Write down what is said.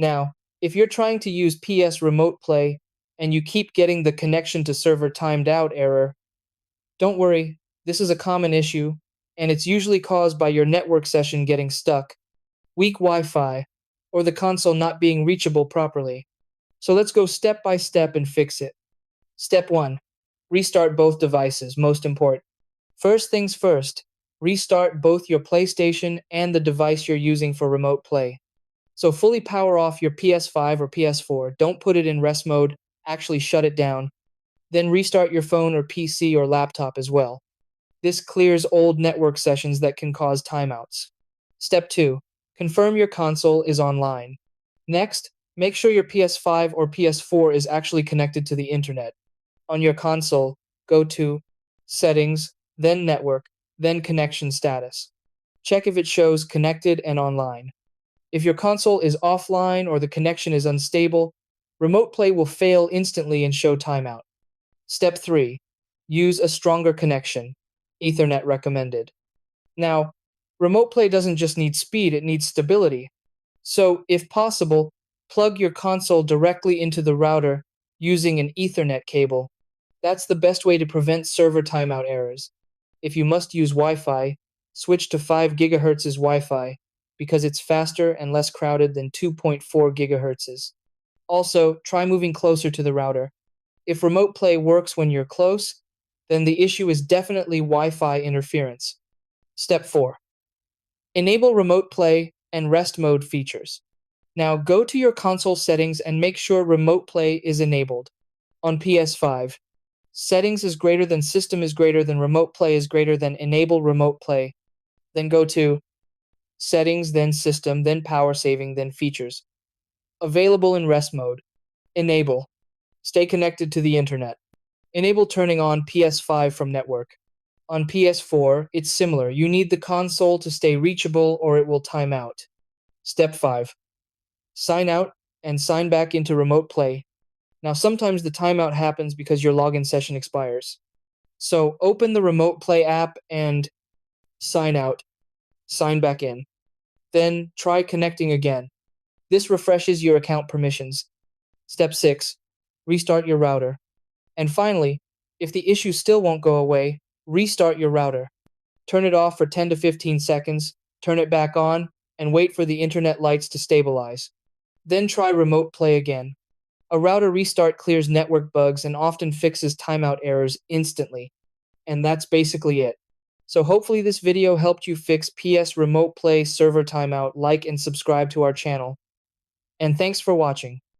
Now, if you're trying to use PS Remote Play and you keep getting the connection to server timed out error, don't worry, this is a common issue, and it's usually caused by your network session getting stuck, weak Wi Fi, or the console not being reachable properly. So let's go step by step and fix it. Step 1. Restart both devices, most important. First things first, restart both your PlayStation and the device you're using for remote play. So fully power off your PS5 or PS4, don't put it in rest mode, actually shut it down. Then restart your phone or PC or laptop as well. This clears old network sessions that can cause timeouts. Step 2. Confirm your console is online. Next, make sure your PS5 or PS4 is actually connected to the internet. On your console, go to Settings, then Network, then Connection Status. Check if it shows connected and online. If your console is offline or the connection is unstable, Remote Play will fail instantly and show timeout. Step 3. Use a stronger connection. Ethernet recommended. Now, Remote Play doesn't just need speed, it needs stability. So, if possible, plug your console directly into the router using an Ethernet cable. That's the best way to prevent server timeout errors. If you must use Wi Fi, switch to 5 GHz Wi Fi because it's faster and less crowded than 2.4 GHz. Also, try moving closer to the router. If Remote Play works when you're close, then the issue is definitely Wi Fi interference. Step 4. Enable Remote Play and Rest Mode features. Now go to your console settings and make sure Remote Play is enabled. On PS5, settings is greater than system is greater than remote play is greater than enable remote play. Then go to settings, then system, then power saving, then features. Available in rest mode. Enable. Stay connected to the internet. Enable turning on PS5 from network. On PS4, it's similar. You need the console to stay reachable or it will time out. Step 5. Sign out and sign back into remote play. Now, sometimes the timeout happens because your login session expires. So, open the Remote Play app and sign out, sign back in. Then, try connecting again. This refreshes your account permissions. Step 6. Restart your router. And finally, if the issue still won't go away, restart your router. Turn it off for 10 to 15 seconds, turn it back on, and wait for the internet lights to stabilize. Then try Remote Play again. A router restart clears network bugs and often fixes timeout errors instantly. And that's basically it. So hopefully this video helped you fix PS Remote Play server timeout. Like and subscribe to our channel. And thanks for watching.